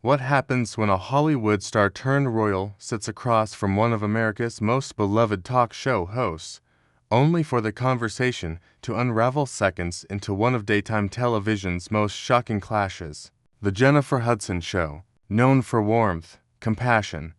What happens when a Hollywood star turned royal sits across from one of America's most beloved talk show hosts, only for the conversation to unravel seconds into one of daytime television's most shocking clashes? The Jennifer Hudson Show, known for warmth, compassion,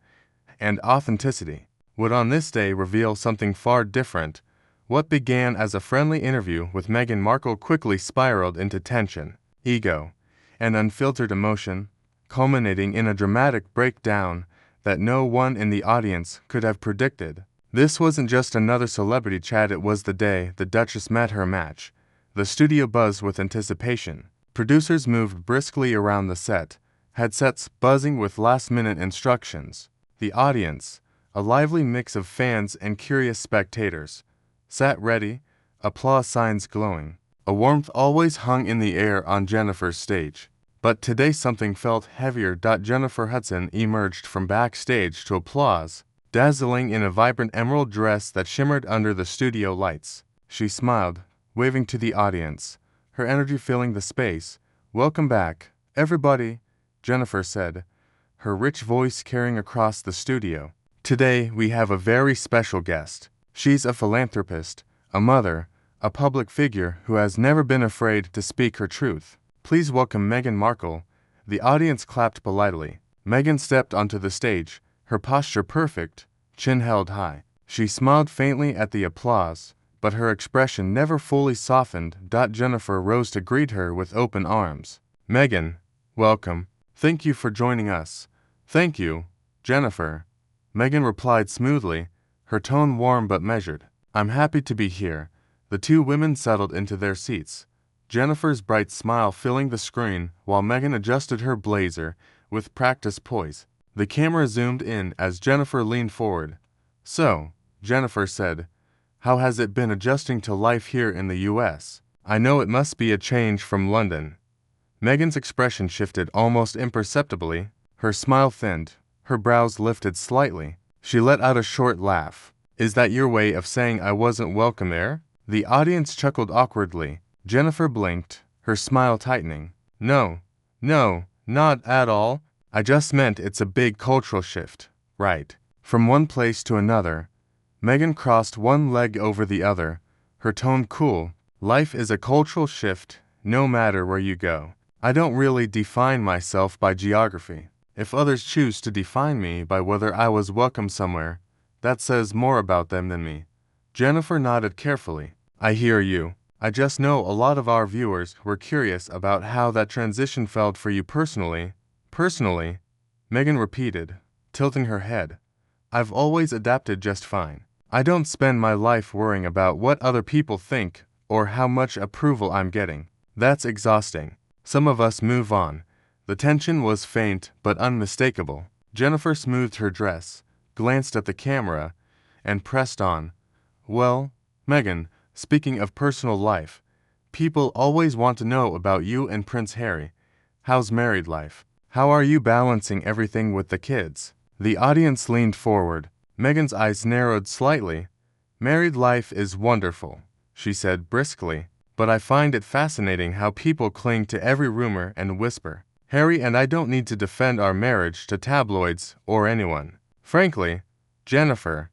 and authenticity, would on this day reveal something far different. What began as a friendly interview with Meghan Markle quickly spiraled into tension, ego, and unfiltered emotion, culminating in a dramatic breakdown that no one in the audience could have predicted. This wasn't just another celebrity chat, it was the day the Duchess met her match. The studio buzzed with anticipation. Producers moved briskly around the set, headsets buzzing with last-minute instructions. The audience, a lively mix of fans and curious spectators, sat ready, applause signs glowing. A warmth always hung in the air on Jennifer's stage. But today something felt heavier. Jennifer Hudson emerged from backstage to applause, dazzling in a vibrant emerald dress that shimmered under the studio lights. She smiled, waving to the audience, her energy filling the space. "Welcome back, everybody," Jennifer said, her rich voice carrying across the studio. "Today we have a very special guest. She's a philanthropist, a mother, a public figure who has never been afraid to speak her truth. Please welcome Meghan Markle." The audience clapped politely. Meghan stepped onto the stage, her posture perfect, chin held high. She smiled faintly at the applause, but her expression never fully softened. Jennifer rose to greet her with open arms. "Meghan, welcome. Thank you for joining us." "Thank you, Jennifer," Meghan replied smoothly, her tone warm but measured. "I'm happy to be here." The two women settled into their seats, Jennifer's bright smile filling the screen while Meghan adjusted her blazer with practiced poise. The camera zoomed in as Jennifer leaned forward. "So," Jennifer said, "how has it been adjusting to life here in the US? I know it must be a change from London." Meghan's expression shifted almost imperceptibly. Her smile thinned, her brows lifted slightly. She let out a short laugh. "Is that your way of saying I wasn't welcome there?" The audience chuckled awkwardly. Jennifer blinked, her smile tightening. No, not at all. I just meant it's a big cultural shift, right? From one place to another." Meghan crossed one leg over the other, her tone cool. "Life is a cultural shift, no matter where you go. I don't really define myself by geography. If others choose to define me by whether I was welcome somewhere, that says more about them than me." Jennifer nodded carefully. "I hear you. I just know a lot of our viewers were curious about how that transition felt for you personally." "Personally," Meghan repeated, tilting her head. "I've always adapted just fine. I don't spend my life worrying about what other people think or how much approval I'm getting. That's exhausting. Some of us move on." The tension was faint but unmistakable. Jennifer smoothed her dress, glanced at the camera, and pressed on. "Well, Meghan, speaking of personal life, people always want to know about you and Prince Harry. How's married life? How are you balancing everything with the kids?" The audience leaned forward. Meghan's eyes narrowed slightly. "Married life is wonderful," she said briskly, "but I find it fascinating how people cling to every rumor and whisper. Harry and I don't need to defend our marriage to tabloids or anyone. Frankly, Jennifer,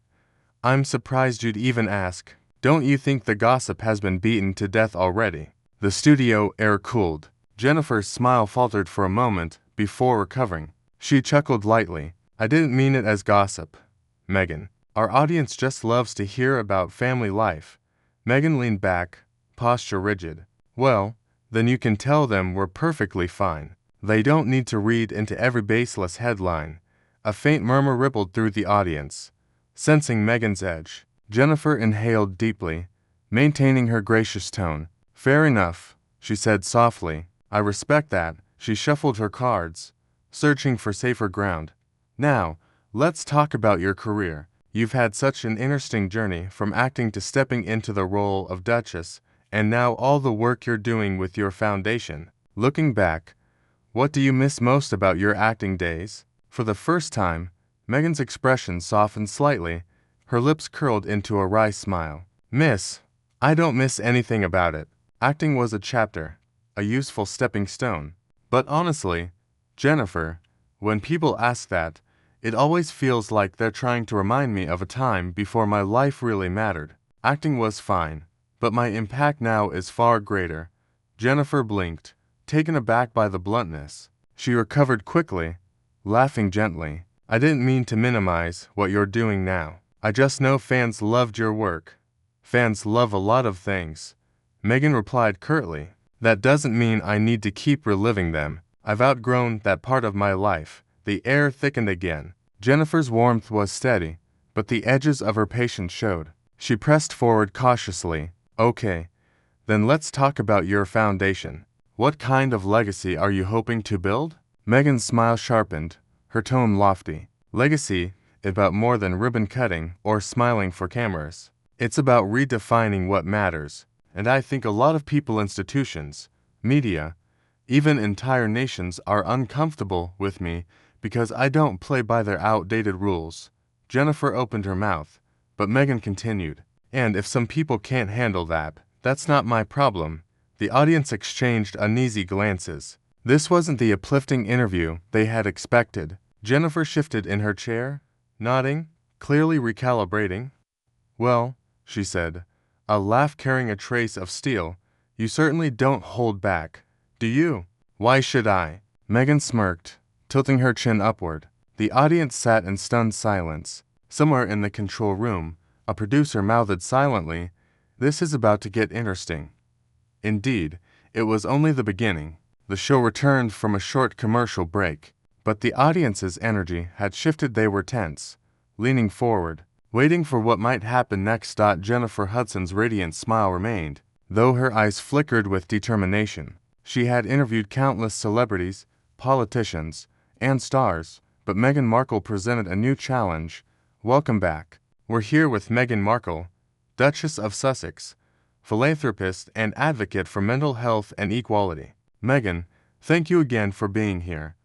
I'm surprised you'd even ask. Don't you think the gossip has been beaten to death already?" The studio air cooled. Jennifer's smile faltered for a moment before recovering. She chuckled lightly. "I didn't mean it as gossip, Meghan. Our audience just loves to hear about family life." Meghan leaned back, posture rigid. "Well, then you can tell them we're perfectly fine. They don't need to read into every baseless headline." A faint murmur rippled through the audience. Sensing Meghan's edge, Jennifer inhaled deeply, maintaining her gracious tone. "Fair enough," she said softly. "I respect that." She shuffled her cards, searching for safer ground. "Now, let's talk about your career. You've had such an interesting journey from acting to stepping into the role of Duchess, and now all the work you're doing with your foundation. Looking back, what do you miss most about your acting days?" For the first time, Meghan's expression softened slightly, her lips curled into a wry smile. "Miss? I don't miss anything about it. Acting was a chapter, a useful stepping stone. But honestly, Jennifer, When people ask that, it always feels like they're trying to remind me of a time before my life really mattered. Acting was fine, but my impact now is far greater. Jennifer blinked, taken aback by the bluntness. She recovered quickly, laughing gently. I didn't mean to minimize what you're doing now. I just know fans loved your work. Fans love a lot of things. Meghan replied curtly. That doesn't mean I need to keep reliving them. I've outgrown that part of my life. The air thickened again. Jennifer's warmth was steady, but the edges of her patience showed. She pressed forward cautiously. Okay, then let's talk about your foundation. What kind of legacy are you hoping to build? Meghan's smile sharpened, her tone lofty. Legacy, about more than ribbon cutting or smiling for cameras. It's about redefining what matters, and I think a lot of people, institutions, media, even entire nations are uncomfortable with me because I don't play by their outdated rules. Jennifer opened her mouth, but Meghan continued. And if some people can't handle that, that's not my problem. The audience exchanged uneasy glances. This wasn't the uplifting interview they had expected. Jennifer shifted in her chair, nodding, clearly recalibrating. Well, she said, a laugh carrying a trace of steel, you certainly don't hold back, do you? Why should I? Meghan smirked, tilting her chin upward. The audience sat in stunned silence. Somewhere in the control room, a producer mouthed silently, "This is about to get interesting." Indeed, it was only the beginning. The show returned from a short commercial break, but the audience's energy had shifted. They were tense, leaning forward, waiting for what might happen next. Jennifer Hudson's radiant smile remained, though her eyes flickered with determination. She had interviewed countless celebrities, politicians, and stars, but Meghan Markle presented a new challenge. Welcome back. We're here with Meghan Markle, Duchess of Sussex, philanthropist and advocate for mental health and equality. Meghan, thank you again for being here.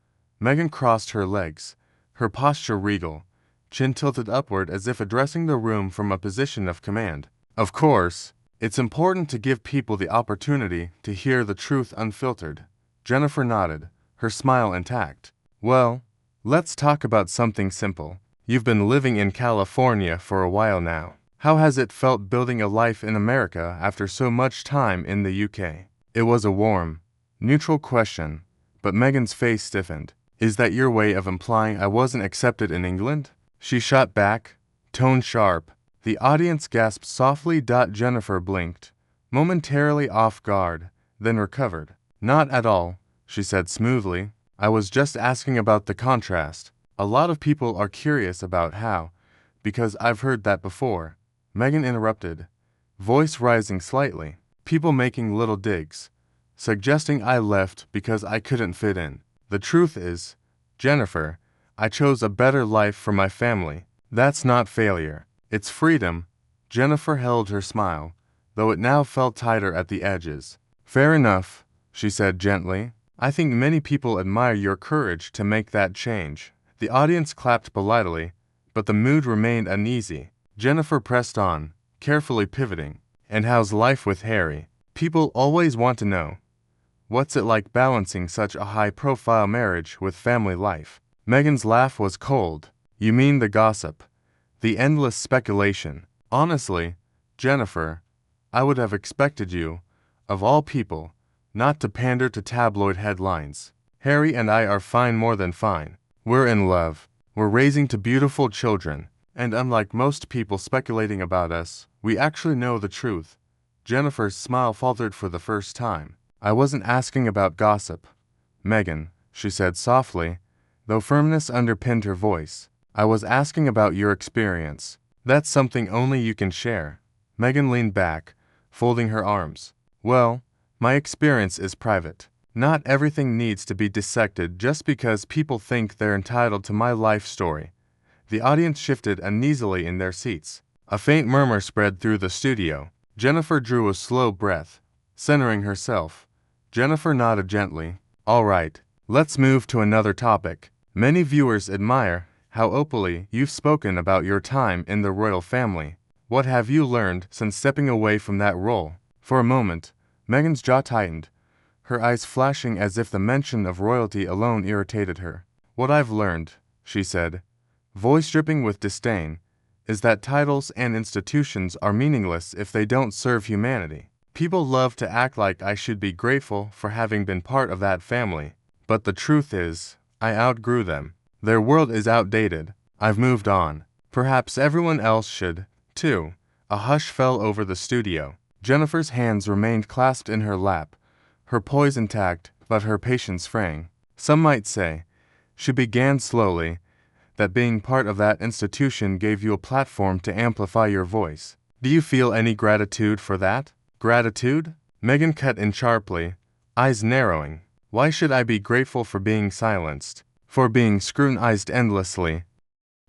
Meghan crossed her legs, her posture regal, chin tilted upward as if addressing the room from a position of command. Of course, it's important to give people the opportunity to hear the truth unfiltered. Jennifer nodded, her smile intact. Well, let's talk about something simple. You've been living in California for a while now. How has it felt building a life in America after so much time in the UK? It was a warm, neutral question, but Meghan's face stiffened. Is that your way of implying I wasn't accepted in England? She shot back, tone sharp. The audience gasped softly. Jennifer blinked, momentarily off guard, then recovered. Not at all, she said smoothly. I was just asking about the contrast. A lot of people are curious about how, because I've heard that before. Meghan interrupted, voice rising slightly. People making little digs, suggesting I left because I couldn't fit in. The truth is, Jennifer, I chose a better life for my family. That's not failure. It's freedom. Jennifer held her smile, though it now felt tighter at the edges. Fair enough, she said gently. I think many people admire your courage to make that change. The audience clapped politely, but the mood remained uneasy. Jennifer pressed on, carefully pivoting. And how's life with Harry? People always want to know. What's it like balancing such a high-profile marriage with family life? Meghan's laugh was cold. You mean the gossip, the endless speculation. Honestly, Jennifer, I would have expected you, of all people, not to pander to tabloid headlines. Harry and I are fine, more than fine. We're in love. We're raising two beautiful children. And unlike most people speculating about us, we actually know the truth. Jennifer's smile faltered for the first time. I wasn't asking about gossip, Meghan, she said softly, though firmness underpinned her voice. I was asking about your experience. That's something only you can share. Meghan leaned back, folding her arms. Well, my experience is private. Not everything needs to be dissected just because people think they're entitled to my life story. The audience shifted uneasily in their seats. A faint murmur spread through the studio. Jennifer drew a slow breath, centering herself. Jennifer nodded gently. All right, let's move to another topic. Many viewers admire how openly you've spoken about your time in the royal family. What have you learned since stepping away from that role? For a moment, Meghan's jaw tightened, her eyes flashing as if the mention of royalty alone irritated her. What I've learned, she said, voice dripping with disdain, is that titles and institutions are meaningless if they don't serve humanity. People love to act like I should be grateful for having been part of that family, but the truth is, I outgrew them. Their world is outdated. I've moved on. Perhaps everyone else should, too. A hush fell over the studio. Jennifer's hands remained clasped in her lap, her poise intact, but her patience fraying. Some might say, she began slowly, that being part of that institution gave you a platform to amplify your voice. Do you feel any gratitude for that? Gratitude? Meghan cut in sharply, eyes narrowing. Why should I be grateful for being silenced? For being scrutinized endlessly?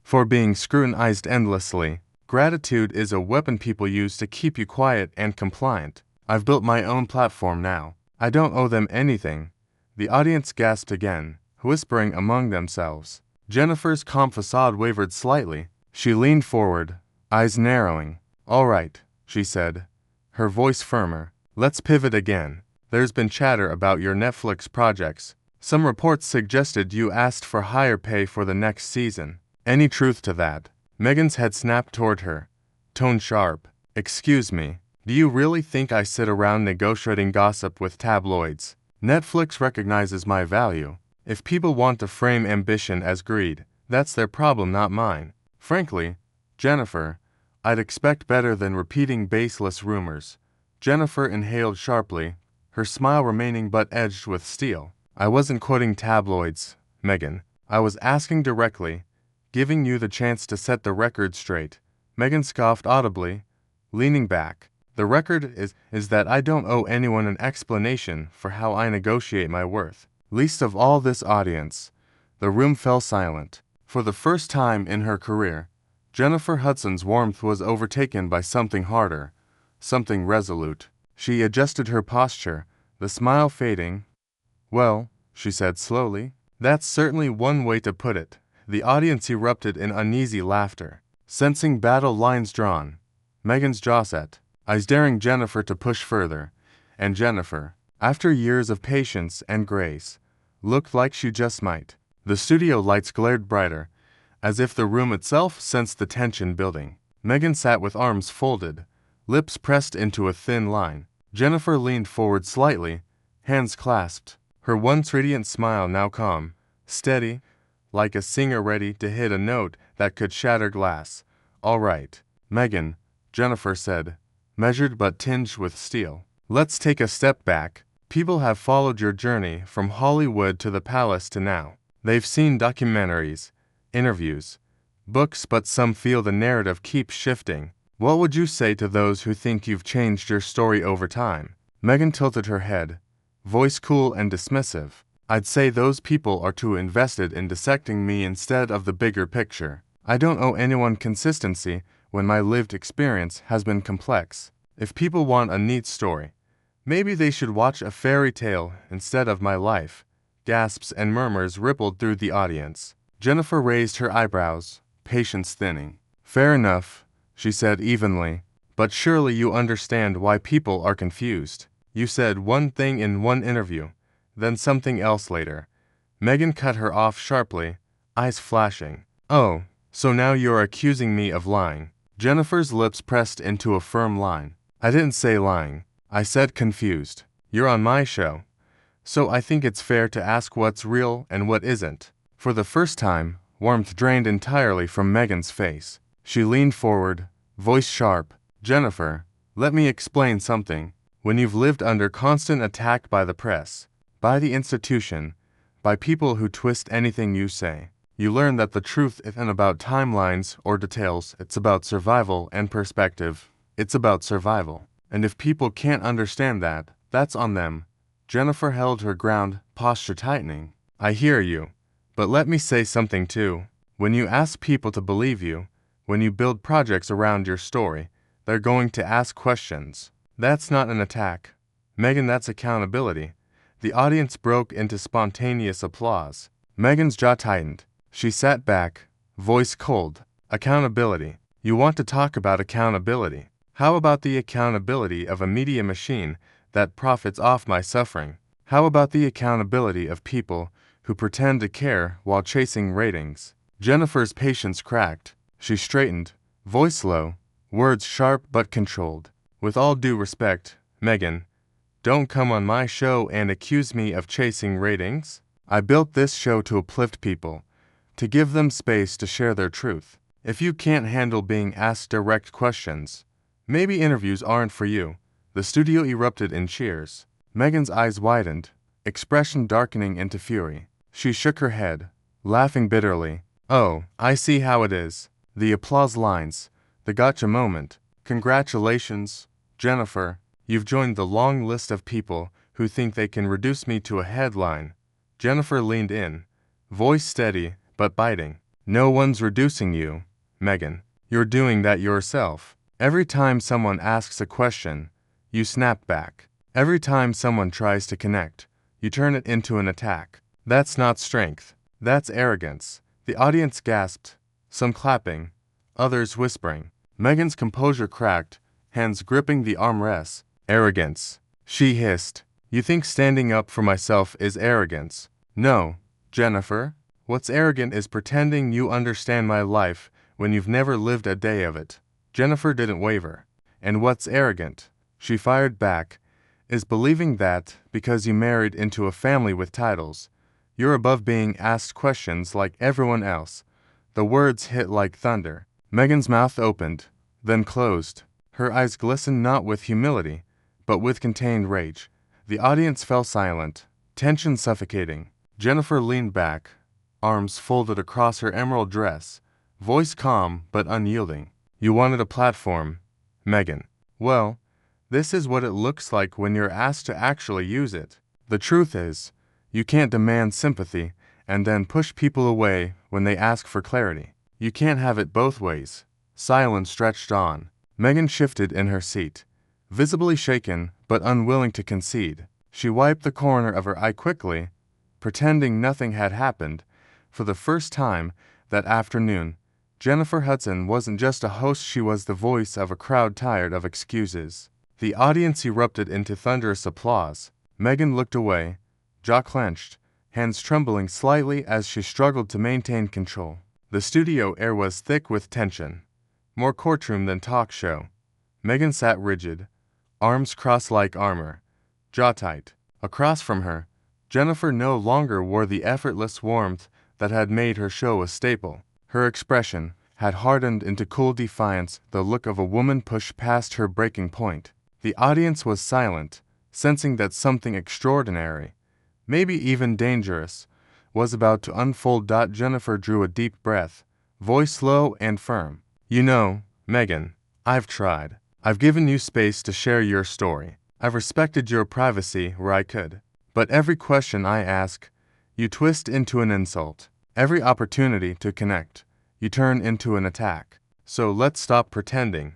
For being scrutinized endlessly. Gratitude is a weapon people use to keep you quiet and compliant. I've built my own platform now. I don't owe them anything. The audience gasped again, whispering among themselves. Jennifer's calm facade wavered slightly. She leaned forward, eyes narrowing. All right, she said, her voice firmer. Let's pivot again. There's been chatter about your Netflix projects. Some reports suggested you asked for higher pay for the next season. Any truth to that? Meghan's head snapped toward her, tone sharp. Excuse me, do you really think I sit around negotiating gossip with tabloids? Netflix recognizes my value. If people want to frame ambition as greed, that's their problem, not mine. Frankly, Jennifer, I'd expect better than repeating baseless rumors. Jennifer inhaled sharply, her smile remaining but edged with steel. I wasn't quoting tabloids, Meghan. I was asking directly, giving you the chance to set the record straight. Meghan scoffed audibly, leaning back. The record is that I don't owe anyone an explanation for how I negotiate my worth. Least of all this audience. The room fell silent. For the first time in her career, Jennifer Hudson's warmth was overtaken by something harder, something resolute. She adjusted her posture, the smile fading. Well, she said slowly, that's certainly one way to put it. The audience erupted in uneasy laughter. Sensing battle lines drawn, Meghan's jaw set, eyes daring Jennifer to push further, and Jennifer, after years of patience and grace, looked like she just might. The studio lights glared brighter, as if the room itself sensed the tension building. Meghan sat with arms folded, lips pressed into a thin line. Jennifer leaned forward slightly, hands clasped, her once radiant smile now calm, steady, like a singer ready to hit a note that could shatter glass. All right, Meghan, Jennifer said, measured but tinged with steel. Let's take a step back. People have followed your journey from Hollywood to the palace to now. They've seen documentaries, interviews, books, but some feel the narrative keeps shifting. What would you say to those who think you've changed your story over time? Meghan tilted her head, voice cool and dismissive. I'd say those people are too invested in dissecting me instead of the bigger picture. I don't owe anyone consistency when my lived experience has been complex. If people want a neat story, maybe they should watch a fairy tale instead of my life. Gasps and murmurs rippled through the audience. Jennifer raised her eyebrows, patience thinning. Fair enough, she said evenly, but surely you understand why people are confused. You said one thing in one interview, then something else later. Meghan cut her off sharply, eyes flashing. Oh, so now you're accusing me of lying. Jennifer's lips pressed into a firm line. I didn't say lying. I said confused. You're on my show, so I think it's fair to ask what's real and what isn't. For the first time, warmth drained entirely from Meghan's face. She leaned forward, voice sharp. Jennifer, let me explain something. When you've lived under constant attack by the press, by the institution, by people who twist anything you say, you learn that the truth isn't about timelines or details. It's about survival and perspective. It's about survival. And if people can't understand that, that's on them. Jennifer held her ground, posture tightening. I hear you. But let me say something too. When you ask people to believe you, when you build projects around your story, they're going to ask questions. That's not an attack. Meghan, that's accountability. The audience broke into spontaneous applause. Meghan's jaw tightened. She sat back, voice cold. Accountability. You want to talk about accountability? How about the accountability of a media machine that profits off my suffering? How about the accountability of people who pretend to care while chasing ratings. Jennifer's patience cracked. She straightened, voice low, words sharp but controlled. With all due respect, Meghan, don't come on my show and accuse me of chasing ratings. I built this show to uplift people, to give them space to share their truth. If you can't handle being asked direct questions, maybe interviews aren't for you. The studio erupted in cheers. Meghan's eyes widened, expression darkening into fury. She shook her head, laughing bitterly. Oh, I see how it is. The applause lines, the gotcha moment. Congratulations, Jennifer. You've joined the long list of people who think they can reduce me to a headline. Jennifer leaned in, voice steady but biting. No one's reducing you, Meghan. You're doing that yourself. Every time someone asks a question, you snap back. Every time someone tries to connect, you turn it into an attack. That's not strength. That's arrogance. The audience gasped, some clapping, others whispering. Meghan's composure cracked, hands gripping the armrests. Arrogance, she hissed. You think standing up for myself is arrogance? No, Jennifer. What's arrogant is pretending you understand my life when you've never lived a day of it. Jennifer didn't waver. And what's arrogant, she fired back, is believing that, because you married into a family with titles, you're above being asked questions like everyone else. The words hit like thunder. Meghan's mouth opened, then closed. Her eyes glistened not with humility, but with contained rage. The audience fell silent, tension suffocating. Jennifer leaned back, arms folded across her emerald dress, voice calm but unyielding. You wanted a platform, Meghan. Well, this is what it looks like when you're asked to actually use it. The truth is, you can't demand sympathy and then push people away when they ask for clarity. You can't have it both ways. Silence stretched on. Meghan shifted in her seat, visibly shaken but unwilling to concede. She wiped the corner of her eye quickly, pretending nothing had happened. For the first time that afternoon, Jennifer Hudson wasn't just a host, she was the voice of a crowd tired of excuses. The audience erupted into thunderous applause. Meghan looked away, jaw clenched, hands trembling slightly as she struggled to maintain control. The studio air was thick with tension, more courtroom than talk show. Meghan sat rigid, arms crossed like armor, jaw tight. Across from her, Jennifer no longer wore the effortless warmth that had made her show a staple. Her expression had hardened into cool defiance, the look of a woman pushed past her breaking point. The audience was silent, sensing that something extraordinary, maybe even dangerous, was about to unfold. Jennifer drew a deep breath, voice low and firm. You know, Meghan, I've tried. I've given you space to share your story. I've respected your privacy where I could. But every question I ask, you twist into an insult. Every opportunity to connect, you turn into an attack. So let's stop pretending.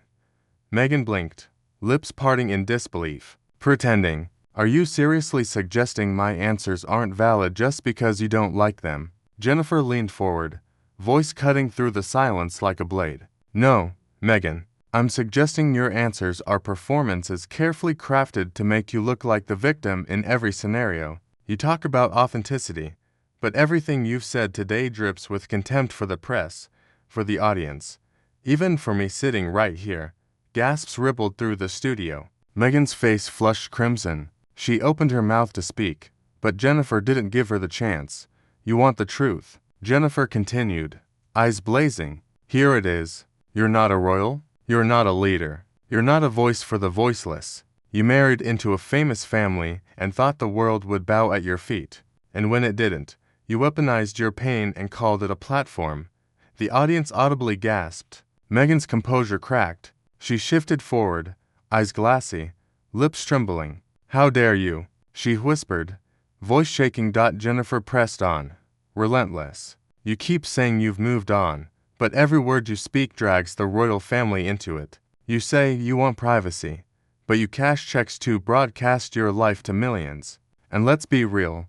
Meghan blinked, lips parting in disbelief. Pretending? Are you seriously suggesting my answers aren't valid just because you don't like them? Jennifer leaned forward, voice cutting through the silence like a blade. No, Meghan. I'm suggesting your answers are performances carefully crafted to make you look like the victim in every scenario. You talk about authenticity, but everything you've said today drips with contempt for the press, for the audience, even for me sitting right here. Gasps rippled through the studio. Meghan's face flushed crimson. She opened her mouth to speak, but Jennifer didn't give her the chance. You want the truth, Jennifer continued, eyes blazing. Here it is. You're not a royal. You're not a leader. You're not a voice for the voiceless. You married into a famous family and thought the world would bow at your feet. And when it didn't, you weaponized your pain and called it a platform. The audience audibly gasped. Meghan's composure cracked. She shifted forward, eyes glassy, lips trembling. How dare you? She whispered, voice shaking. Jennifer pressed on, relentless. You keep saying you've moved on, but every word you speak drags the royal family into it. You say you want privacy, but you cash checks to broadcast your life to millions. And let's be real,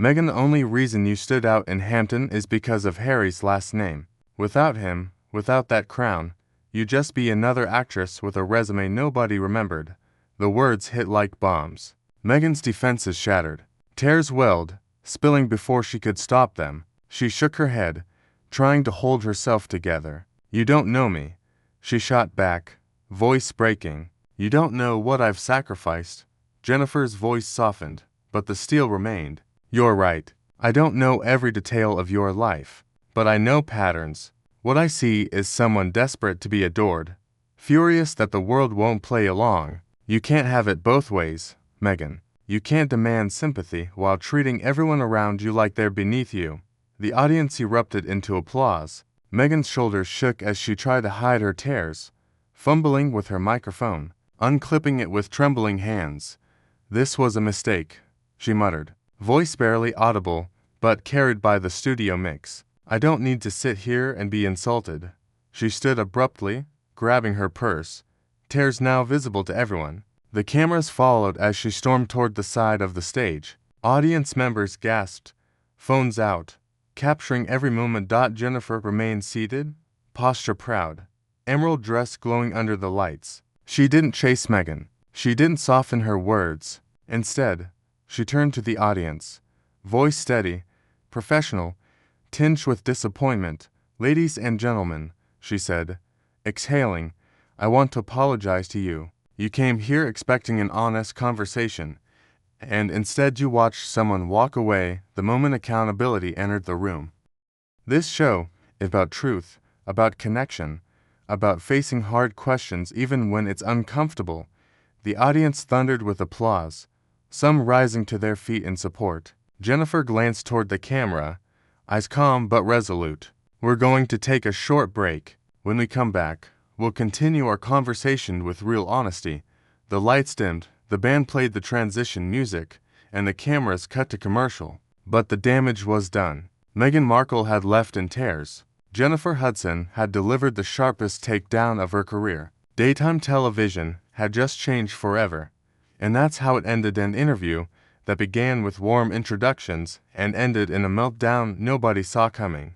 Meghan, the only reason you stood out in Hampton is because of Harry's last name. Without him, without that crown, you'd just be another actress with a resume nobody remembered. The words hit like bombs. Meghan's defenses shattered. Tears welled, spilling before she could stop them. She shook her head, trying to hold herself together. "You don't know me," she shot back, voice breaking. "You don't know what I've sacrificed." Jennifer's voice softened, but the steel remained. "You're right. I don't know every detail of your life, but I know patterns. What I see is someone desperate to be adored, furious that the world won't play along. You can't have it both ways, Meghan. You can't demand sympathy while treating everyone around you like they're beneath you." The audience erupted into applause. Meghan's shoulders shook as she tried to hide her tears, fumbling with her microphone, unclipping it with trembling hands. "This was a mistake," she muttered, voice barely audible, but carried by the studio mix. "I don't need to sit here and be insulted." She stood abruptly, grabbing her purse, tears now visible to everyone. The cameras followed as she stormed toward the side of the stage. Audience members gasped, phones out, capturing every moment. Jennifer remained seated, posture proud, emerald dress glowing under the lights. She didn't chase Meghan. She didn't soften her words. Instead, she turned to the audience, voice steady, professional, tinged with disappointment. "Ladies and gentlemen," she said, exhaling, "I want to apologize to you. You came here expecting an honest conversation, and instead you watched someone walk away the moment accountability entered the room. This show is about truth, about connection, about facing hard questions even when it's uncomfortable." The audience thundered with applause, some rising to their feet in support. Jennifer glanced toward the camera, eyes calm but resolute. "We're going to take a short break. When we come back, we'll continue our conversation with real honesty." The lights dimmed, the band played the transition music, and the cameras cut to commercial. But the damage was done. Meghan Markle had left in tears. Jennifer Hudson had delivered the sharpest takedown of her career. Daytime television had just changed forever. And that's how it ended, an interview that began with warm introductions and ended in a meltdown nobody saw coming.